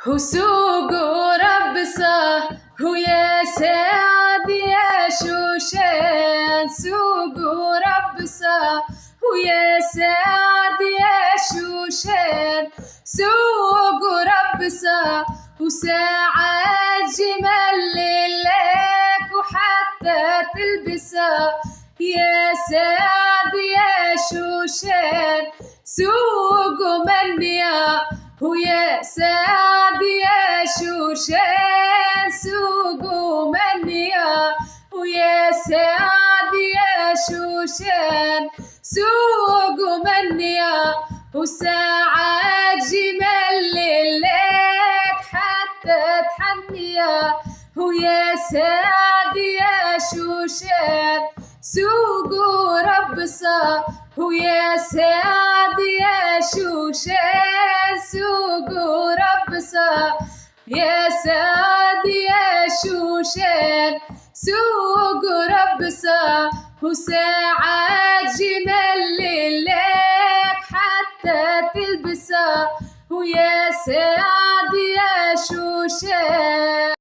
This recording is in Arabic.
هو سوق وربصة هو يا سعد يا شوشان، سوق وربصة هو يا سعد يا شوشان، سوق وربصة وساعات جمال لك وحتى تلبسه يا سعد يا شوشان، سوق ومنيا ويا سعد يا شوشان، سوق ومنيا ويا سعد يا شوشان، سوق ومنيا وساعات جمال لك حتى تحنيا ويا سعد يا شوشان، سوق وربصة ويا سعد يا شوشان، سوق وربصة يا سعد يا شوشان، سوق وربصة وساعات جمال لك حتى تلبسه ويا سعد يا شوشان.